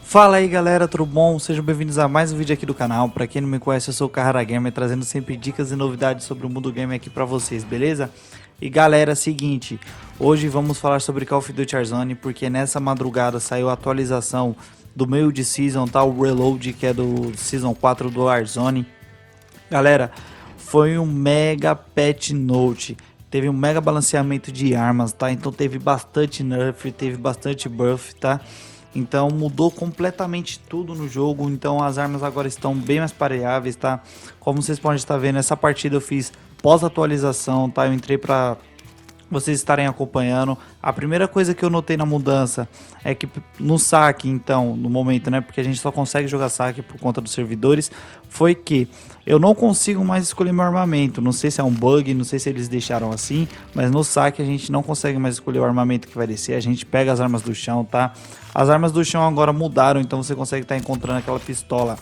Fala aí galera, tudo bom? Sejam bem-vindos a mais um vídeo aqui do canal. Pra quem não me conhece, eu sou o Carrara Gamer, trazendo sempre dicas e novidades sobre o mundo gamer aqui pra vocês, beleza? E galera, seguinte, hoje vamos falar sobre Call of Duty Warzone, porque nessa madrugada saiu a atualização do meio de Season, tá? O Reload, que é do Season 4 do Warzone. Galera, foi um mega patch note. Teve um mega balanceamento de armas, tá? Então teve bastante nerf, teve bastante buff, tá? Então mudou completamente tudo no jogo. Então as armas agora estão bem mais pareáveis, tá? Como vocês podem estar vendo, essa partida eu fiz pós-atualização, tá? Eu entrei para vocês estarem acompanhando. A primeira coisa que eu notei na mudança é que no saque, então, no momento, né, porque a gente só consegue jogar saque por conta dos servidores, foi que eu não consigo mais escolher meu armamento. Não sei se é um bug, não sei se eles deixaram assim, mas no saque a gente não consegue mais escolher o armamento que vai descer. A gente pega as armas do chão, tá? As armas do chão agora mudaram, então você consegue estar encontrando aquela pistola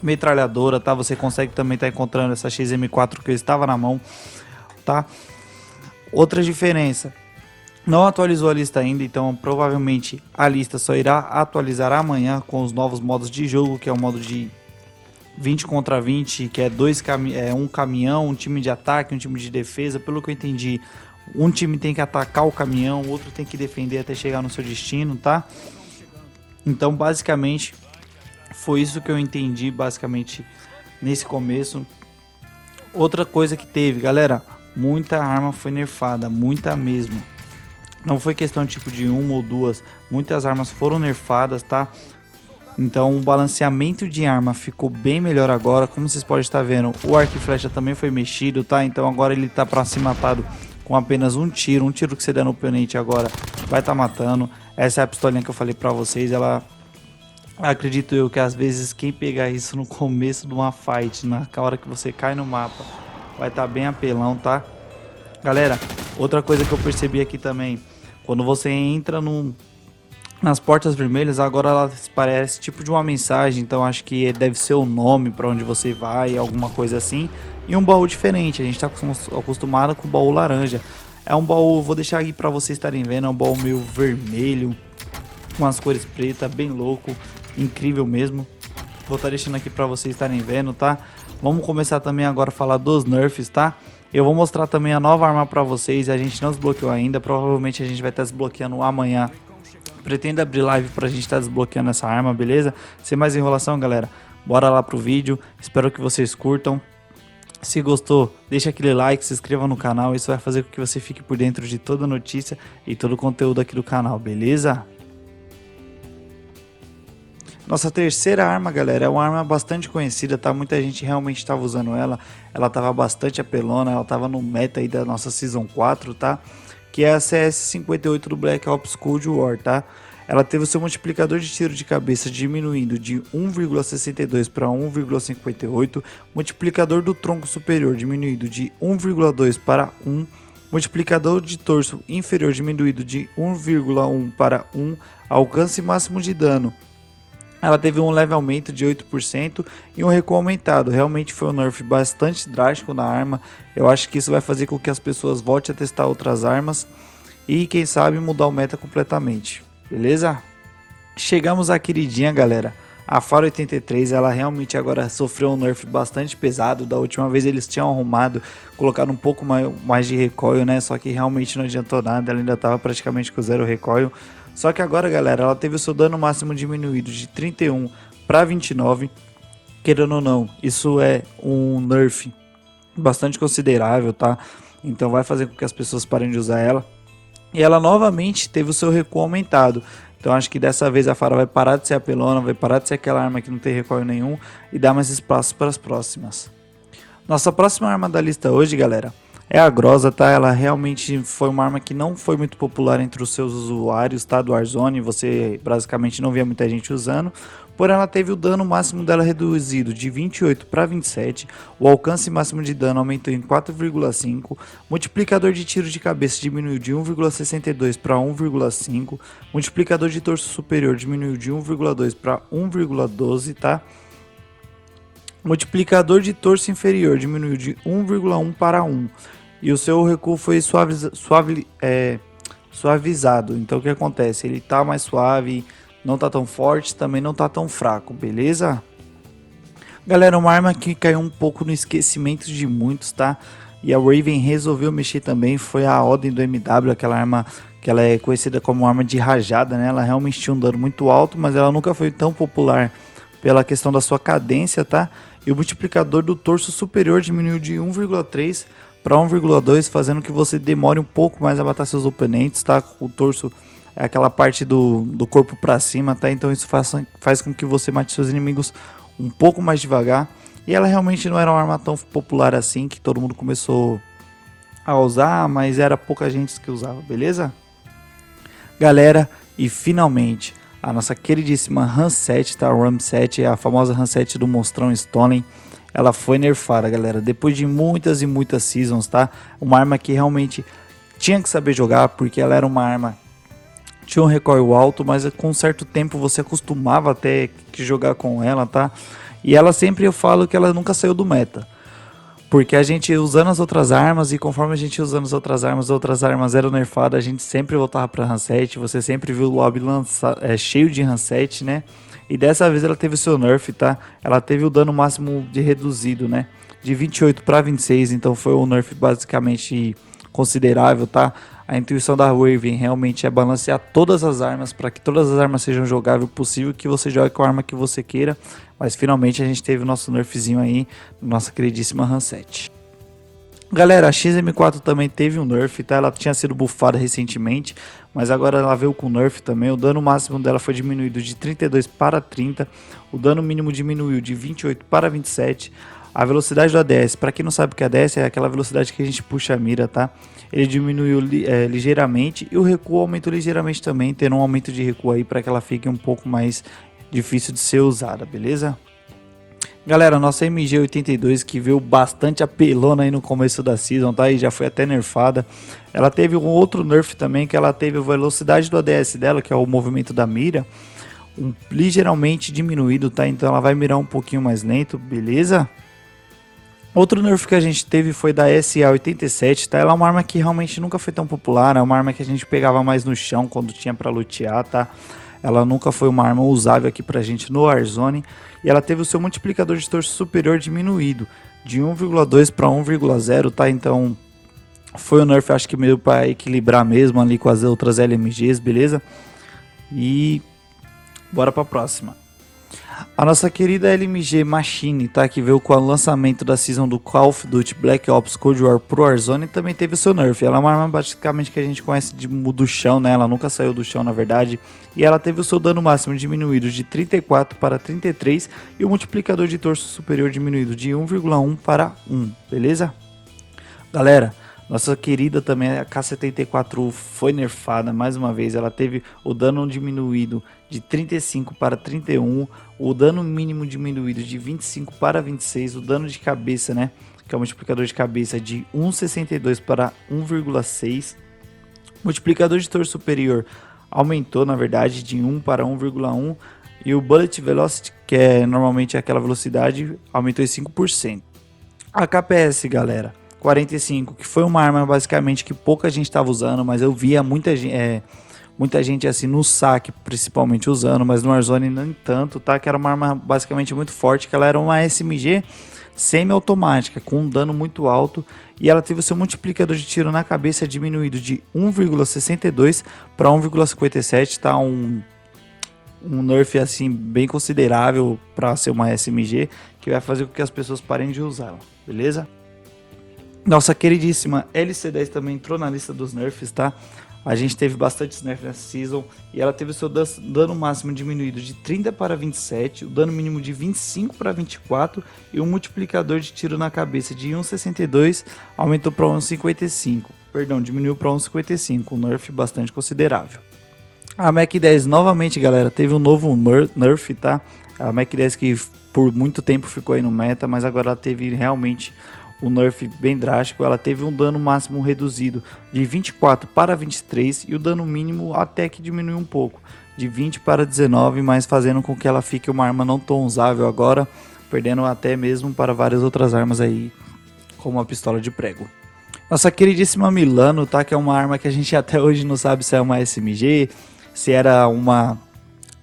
metralhadora, tá? Você consegue também estar encontrando essa XM4 que eu estava na mão, tá? Outra diferença, não atualizou a lista ainda, então provavelmente a lista só irá atualizar amanhã com os novos modos de jogo, que é o modo de 20 contra 20, que é um caminhão, um time de ataque, um time de defesa. Pelo que eu entendi, um time tem que atacar o caminhão, o outro tem que defender até chegar no seu destino, tá? Então basicamente foi isso que eu entendi basicamente nesse começo. Outra coisa que teve, galera, muita arma foi nerfada, muita mesmo. Não foi questão tipo de uma ou duas, muitas armas foram nerfadas, tá? Então o balanceamento de arma ficou bem melhor agora, como vocês podem estar vendo. O arco e flecha também foi mexido, tá? Então agora ele tá para ser matado com apenas um tiro que você der no oponente agora vai estar matando. Essa é a pistolinha que eu falei para vocês, ela... Acredito eu que às vezes quem pegar isso no começo de uma fight, na hora que você cai no mapa, vai estar bem apelão, tá? Galera, outra coisa que eu percebi aqui também, quando você entra nas portas vermelhas, agora ela parece tipo de uma mensagem, então acho que deve ser o nome para onde você vai, alguma coisa assim. E um baú diferente, a gente está acostumado com o baú laranja. É um baú, vou deixar aqui para vocês estarem vendo, é um baú meio vermelho, com as cores pretas, bem louco, incrível mesmo. Vou estar deixando aqui para vocês estarem vendo, tá? Vamos começar também agora a falar dos nerfs, tá? Eu vou mostrar também a nova arma para vocês, a gente não desbloqueou ainda, provavelmente a gente vai estar desbloqueando amanhã. Pretendo abrir live pra gente estar desbloqueando essa arma, beleza? Sem mais enrolação, galera, bora lá pro vídeo, espero que vocês curtam. Se gostou, deixa aquele like, se inscreva no canal, isso vai fazer com que você fique por dentro de toda notícia e todo o conteúdo aqui do canal, beleza? Nossa terceira arma, galera, é uma arma bastante conhecida, tá? Muita gente realmente estava usando ela. Ela estava bastante apelona, ela estava no meta aí da nossa Season 4, tá? Que é a CS58 do Black Ops Cold War, tá? Ela teve o seu multiplicador de tiro de cabeça diminuindo de 1,62 para 1,58, multiplicador do tronco superior diminuído de 1,2 para 1, multiplicador de torso inferior diminuído de 1,1 para 1, alcance máximo de dano. Ela teve um leve aumento de 8% e um recuo aumentado. Realmente foi um nerf bastante drástico na arma. Eu acho que isso vai fazer com que as pessoas voltem a testar outras armas e quem sabe mudar o meta completamente. Beleza? Chegamos à queridinha, galera. A FAR 83, ela realmente agora sofreu um nerf bastante pesado. Da última vez eles tinham arrumado, colocado um pouco mais de recoil, né? Só que realmente não adiantou nada, ela ainda estava praticamente com zero recoil. Só que agora, galera, ela teve o seu dano máximo diminuído de 31 para 29. Querendo ou não, isso é um nerf bastante considerável, tá? Então vai fazer com que as pessoas parem de usar ela. E ela novamente teve o seu recuo aumentado. Então acho que dessa vez a FAR vai parar de ser apelona, vai parar de ser aquela arma que não tem recoil nenhum e dar mais espaço para as próximas. Nossa próxima arma da lista hoje, galera, é a Groza, tá? Ela realmente foi uma arma que não foi muito popular entre os seus usuários, tá? Do Warzone, você basicamente não via muita gente usando. Porém, ela teve o dano máximo dela reduzido de 28 para 27, o alcance máximo de dano aumentou em 4,5, multiplicador de tiro de cabeça diminuiu de 1,62 para 1,5, multiplicador de torso superior diminuiu de 1,2 para 1,12, tá? Multiplicador de torso inferior diminuiu de 1,1 para 1 e o seu recuo foi suavizado. Então o que acontece? Ele tá mais suave, não tá tão forte, também não tá tão fraco, beleza? Galera, uma arma que caiu um pouco no esquecimento de muitos, tá? E a Raven resolveu mexer também, foi a Odin do MW, aquela arma que ela é conhecida como arma de rajada, né? Ela realmente tinha um dano muito alto, mas ela nunca foi tão popular pela questão da sua cadência, tá? E o multiplicador do torso superior diminuiu de 1,3 para 1,2, fazendo que você demore um pouco mais a matar seus oponentes, tá? O torso é aquela parte do corpo para cima, tá? Então isso faz com que você mate seus inimigos um pouco mais devagar. E ela realmente não era uma arma tão popular assim, que todo mundo começou a usar, mas era pouca gente que usava, beleza? Galera, e finalmente a nossa queridíssima Hanset, tá? RAM 7, a famosa Hanset do Monstrão Stolen, ela foi nerfada, galera, depois de muitas e muitas seasons, tá? Uma arma que realmente tinha que saber jogar, porque ela era uma arma, tinha um recoil alto, mas com um certo tempo você acostumava até que jogar com ela, tá? E ela sempre, eu falo que ela nunca saiu do meta. Porque a gente usando as outras armas, e conforme a gente ia usando as outras armas eram nerfadas, a gente sempre voltava pra Hanset. Você sempre viu o lobby cheio de Hanset, né? E dessa vez ela teve o seu nerf, tá? Ela teve o dano máximo de reduzido, né? De 28 para 26, então foi um nerf basicamente considerável, tá? A intuição da Raven realmente é balancear todas as armas para que todas as armas sejam jogáveis possível, que você jogue com a arma que você queira. Mas finalmente a gente teve o nosso nerfzinho aí, nossa queridíssima Hanset. Galera, a XM4 também teve um nerf, tá? Ela tinha sido buffada recentemente, mas agora ela veio com nerf também. O dano máximo dela foi diminuído de 32 para 30, o dano mínimo diminuiu de 28 para 27. A velocidade do ADS, para quem não sabe o que é ADS, é aquela velocidade que a gente puxa a mira, tá? Ele diminuiu ligeiramente e o recuo aumentou ligeiramente também, tendo um aumento de recuo aí para que ela fique um pouco mais difícil de ser usada, beleza? Galera, nossa MG82 que veio bastante apelona aí no começo da season, tá? E já foi até nerfada. Ela teve um outro nerf também, que ela teve a velocidade do ADS dela, que é o movimento da mira, ligeiramente diminuído, tá? Então ela vai mirar um pouquinho mais lento, beleza? Outro nerf que a gente teve foi da SA87, tá? Ela é uma arma que realmente nunca foi tão popular, é uma arma que a gente pegava mais no chão quando tinha pra lutear, tá? Ela nunca foi uma arma usável aqui pra gente no Warzone. E ela teve o seu multiplicador de torso superior diminuído de 1,2 para 1,0, tá? Então foi um nerf, acho que meio para equilibrar mesmo ali com as outras LMGs, beleza? E bora pra próxima. A nossa querida LMG Machine, tá? Que veio com o lançamento da season do Call of Duty Black Ops Cold War pro Warzone, também teve o seu nerf. Ela é uma arma basicamente que a gente conhece do chão, né? Ela nunca saiu do chão, na verdade. E ela teve o seu dano máximo diminuído de 34 para 33 e o multiplicador de torso superior diminuído de 1,1 para 1, beleza? Galera, nossa querida também, a K74 foi nerfada mais uma vez. Ela teve o dano diminuído de 35 para 31, o dano mínimo diminuído de 25 para 26, o dano de cabeça, né, que é o multiplicador de cabeça, de 1,62 para 1,6. Multiplicador de torso superior aumentou, na verdade, de 1 para 1,1. E o Bullet Velocity, que é normalmente aquela velocidade, aumentou em 5%. A KPS, galera, 45, que foi uma arma basicamente que pouca gente estava usando, mas eu via muita gente assim no saque principalmente usando, mas no Warzone nem tanto, tá? Que era uma arma basicamente muito forte, que ela era uma SMG semi-automática, com um dano muito alto, e ela teve o seu multiplicador de tiro na cabeça diminuído de 1,62 para 1,57, tá? Um nerf assim bem considerável para ser uma SMG, que vai fazer com que as pessoas parem de usá-la, beleza? Nossa queridíssima LC10 também entrou na lista dos nerfs, tá? A gente teve bastante nerfs nessa season e ela teve o seu dano máximo diminuído de 30 para 27, o dano mínimo de 25 para 24 e o multiplicador de tiro na cabeça de 1,62 aumentou para 1,55. Perdão, diminuiu para 1,55, um nerf bastante considerável. A Mac 10 novamente, galera, teve um novo nerf, tá? A Mac 10 que por muito tempo ficou aí no meta, mas agora ela teve realmente um nerf bem drástico. Ela teve um dano máximo reduzido de 24 para 23 e o dano mínimo até que diminuiu um pouco, de 20 para 19, mas fazendo com que ela fique uma arma não tão usável agora, perdendo até mesmo para várias outras armas aí, como a pistola de prego. Nossa queridíssima Milano, tá? Que é uma arma que a gente até hoje não sabe se é uma SMG, se era uma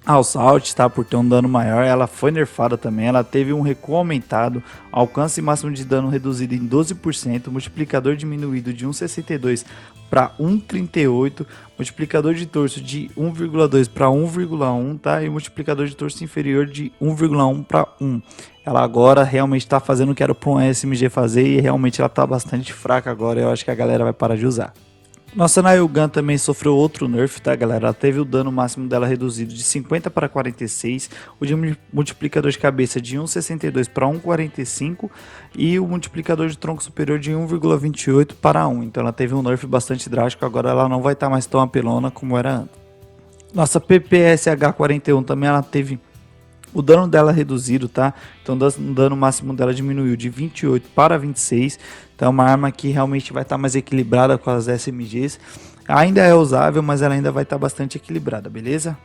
Assault, tá? Por ter um dano maior, ela foi nerfada também, ela teve um recuo aumentado, alcance máximo de dano reduzido em 12%, multiplicador diminuído de 1,62 para 1,38, multiplicador de torso de 1,2 para 1,1, tá? E multiplicador de torso inferior de 1,1 para 1. Ela agora realmente está fazendo o que era para um SMG fazer e realmente ela tá bastante fraca agora, eu acho que a galera vai parar de usar. Nossa Nailgun também sofreu outro nerf, tá, galera? Ela teve o dano máximo dela reduzido de 50 para 46, o de multiplicador de cabeça de 1,62 para 1,45 e o multiplicador de tronco superior de 1,28 para 1. Então ela teve um nerf bastante drástico, agora ela não vai estar mais tão apelona como era antes. Nossa PPSH-41 também ela teve o dano dela reduzido, tá? Então o dano máximo dela diminuiu de 28 para 26. Então é uma arma que realmente vai estar mais equilibrada com as SMGs. Ainda é usável, mas ela ainda vai estar bastante equilibrada, beleza?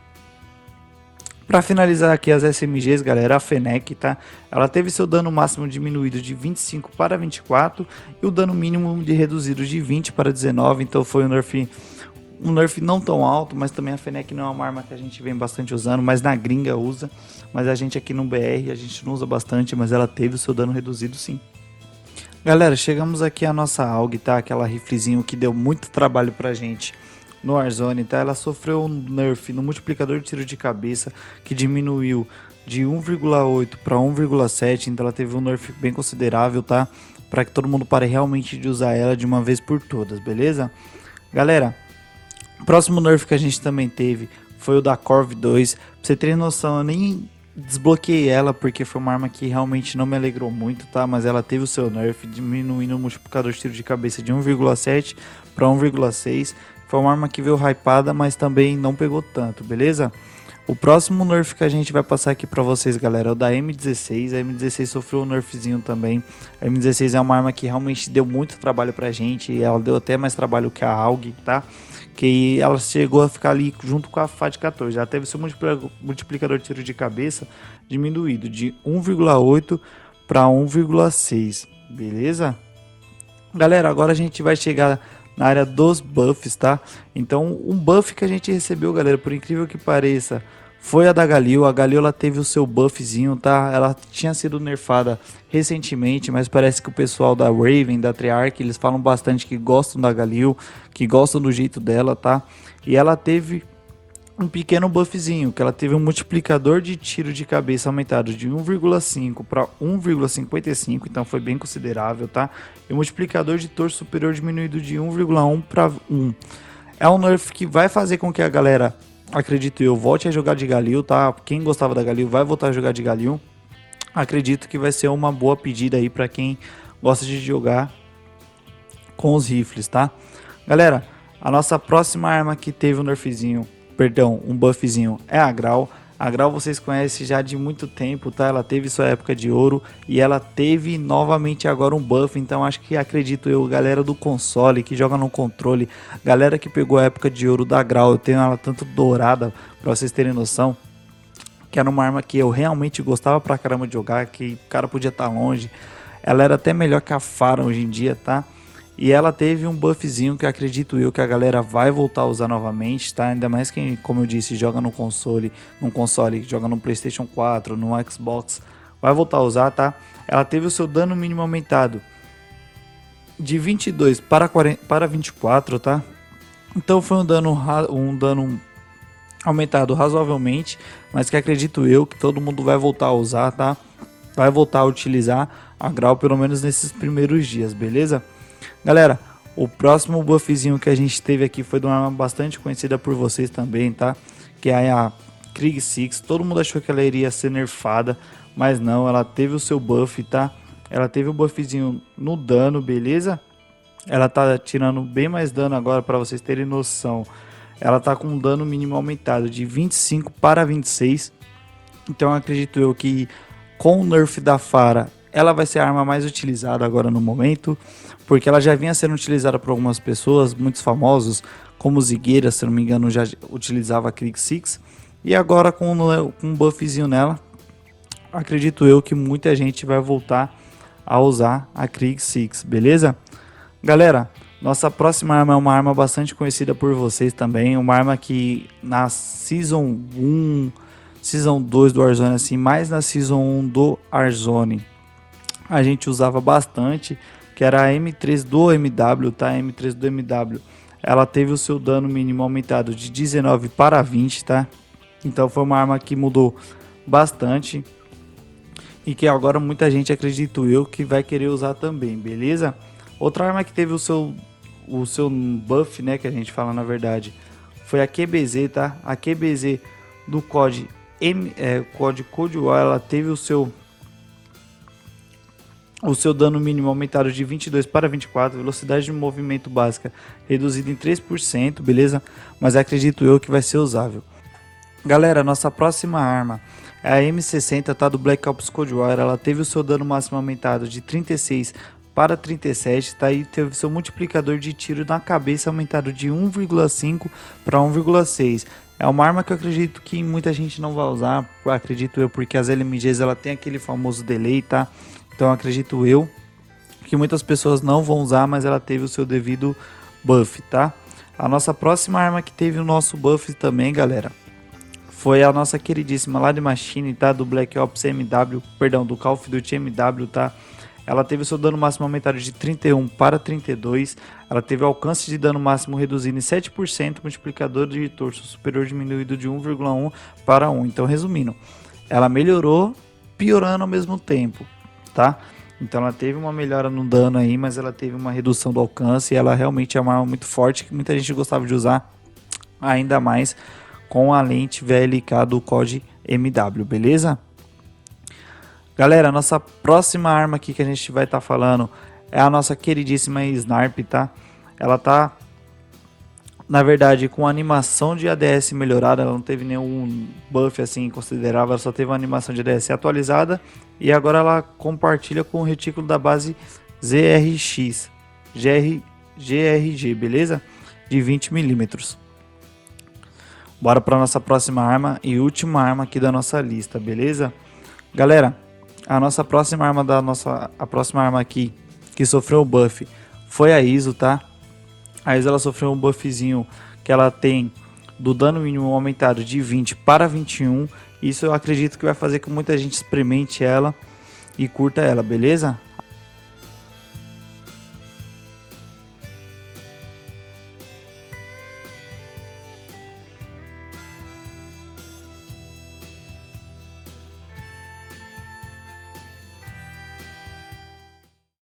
Para finalizar aqui as SMGs, galera, a Fennec, tá? Ela teve seu dano máximo diminuído de 25 para 24 e o dano mínimo de reduzido de 20 para 19. Então foi um nerf não tão alto, mas também a Fennec não é uma arma que a gente vem bastante usando, mas na gringa usa, mas a gente aqui no BR a gente não usa bastante, mas ela teve o seu dano reduzido sim. Galera, chegamos aqui à nossa AUG, tá? Aquela riflezinho que deu muito trabalho pra gente no Warzone, tá? Ela sofreu um nerf no multiplicador de tiro de cabeça que diminuiu de 1,8 para 1,7, então ela teve um nerf bem considerável, tá? Para que todo mundo pare realmente de usar ela de uma vez por todas, beleza? Galera, o próximo nerf que a gente também teve foi o da Corv 2. Pra você ter noção, eu nem desbloqueei ela porque foi uma arma que realmente não me alegrou muito, tá? Mas ela teve o seu nerf, diminuindo o multiplicador de tiro de cabeça de 1,7 para 1,6. Foi uma arma que veio hypada, mas também não pegou tanto, beleza? O próximo nerf que a gente vai passar aqui pra vocês, galera, é o da M16. A M16 sofreu um nerfzinho também. A M16 é uma arma que realmente deu muito trabalho pra gente, e ela deu até mais trabalho que a AUG, tá? Que ela chegou a ficar ali junto com a FAT-14. Ela teve seu multiplicador de tiro de cabeça diminuído de 1,8 para 1,6, beleza? Galera, agora a gente vai chegar na área dos buffs, tá? Então, um buff que a gente recebeu, galera, por incrível que pareça, foi a da Galil. A Galil ela teve o seu buffzinho, tá? Ela tinha sido nerfada recentemente, mas parece que o pessoal da Raven, da Treyarch, eles falam bastante que gostam da Galil, que gostam do jeito dela, tá? E ela teve um pequeno buffzinho, que ela teve um multiplicador de tiro de cabeça aumentado de 1,5 para 1,55, então foi bem considerável, tá? E o multiplicador de torso superior diminuído de 1,1 para 1. É um nerf que vai fazer com que a galera, acredito eu, volte a jogar de Galil, tá? Quem gostava da Galil vai voltar a jogar de Galil. Acredito que vai ser uma boa pedida aí para quem gosta de jogar com os rifles, tá? Galera, a nossa próxima arma que teve um nerfzinho, perdão, um buffzinho é a Grau. A Grau vocês conhecem já de muito tempo, tá? Ela teve sua época de ouro e ela teve novamente agora um buff. Então acho que, acredito eu, galera do console que joga no controle, galera que pegou a época de ouro da Grau, eu tenho ela tanto dourada, pra vocês terem noção, que era uma arma que eu realmente gostava pra caramba de jogar, que o cara podia estar longe. Ela era até melhor que a Pharah hoje em dia, tá? E ela teve um buffzinho que acredito eu que a galera vai voltar a usar novamente, tá? Ainda mais quem, como eu disse, joga no console, joga no PlayStation 4, no Xbox, vai voltar a usar, tá? Ela teve o seu dano mínimo aumentado de 22 para 24, tá? Então foi um dano aumentado razoavelmente, mas que acredito eu que todo mundo vai voltar a usar, tá? Vai voltar a utilizar a Grau pelo menos nesses primeiros dias, beleza? Galera, o próximo buffzinho que a gente teve aqui foi de uma arma bastante conhecida por vocês também, tá? Que é a Krieg 6. Todo mundo achou que ela iria ser nerfada, mas não, ela teve o seu buff, tá? Ela teve o buffzinho no dano, beleza? Ela tá tirando bem mais dano agora, para vocês terem noção. Ela tá com um dano mínimo aumentado de 25 para 26. Então acredito eu que com o nerf da Pharah, ela vai ser a arma mais utilizada agora no momento, porque ela já vinha sendo utilizada por algumas pessoas, muitos famosos, como Zigueira, se não me engano, já utilizava a Krieg 6. E agora com um buffzinho nela, acredito eu que muita gente vai voltar a usar a Krieg 6, beleza? Galera, nossa próxima arma é uma arma bastante conhecida por vocês também, uma arma que na Season 1, Season 2 do Warzone assim, mais na Season 1 do Warzone a gente usava bastante, que era a M3 do MW, tá? A M3 do MW, ela teve o seu dano mínimo aumentado de 19 para 20, tá? Então foi uma arma que mudou bastante e que agora muita gente, acredito eu, que vai querer usar também, beleza? Outra arma que teve o seu buff, né, que a gente fala na verdade, foi a QBZ, tá? A QBZ do COD Cold War, ela teve o seu dano mínimo aumentado de 22 para 24, velocidade de movimento básica reduzida em 3%, beleza? Mas acredito eu que vai ser usável. Galera, nossa próxima arma é a M60, tá? Do Black Ops Cold War, ela teve o seu dano máximo aumentado de 36 para 37, tá? E teve seu multiplicador de tiro na cabeça aumentado de 1,5 para 1,6. É uma arma que eu acredito que muita gente não vai usar, acredito eu, porque as LMGs ela tem aquele famoso delay, tá? Então acredito eu que muitas pessoas não vão usar, mas ela teve o seu devido buff, tá? A nossa próxima arma que teve o nosso buff também, galera, foi a nossa queridíssima Lad Machine, tá? Do Black Ops MW, perdão, do Call of Duty MW, tá? Ela teve o seu dano máximo aumentado de 31 para 32. Ela teve alcance de dano máximo reduzido em 7%, multiplicador de torso superior diminuído de 1,1 para 1. Então, resumindo, ela melhorou, piorando ao mesmo tempo, tá? Então ela teve uma melhora no dano aí, mas ela teve uma redução do alcance. E ela realmente é uma arma muito forte que muita gente gostava de usar, ainda mais com a lente VLK do COD MW, beleza? Galera, a nossa próxima arma aqui que a gente vai estar falando é a nossa queridíssima Snarp, tá? Ela tá, na verdade, com a animação de ADS melhorada, ela não teve nenhum buff assim considerável, ela só teve uma animação de ADS atualizada e agora ela compartilha com o retículo da base ZRX, GRG, beleza? De 20mm. Bora para nossa próxima arma e última arma aqui da nossa lista, beleza? Galera, a nossa próxima arma a próxima arma aqui que sofreu o buff foi a ISO, tá? A ISO ela sofreu um buffzinho que ela tem do dano mínimo aumentado de 20 para 21. Isso eu acredito que vai fazer com que muita gente experimente ela e curta ela, beleza?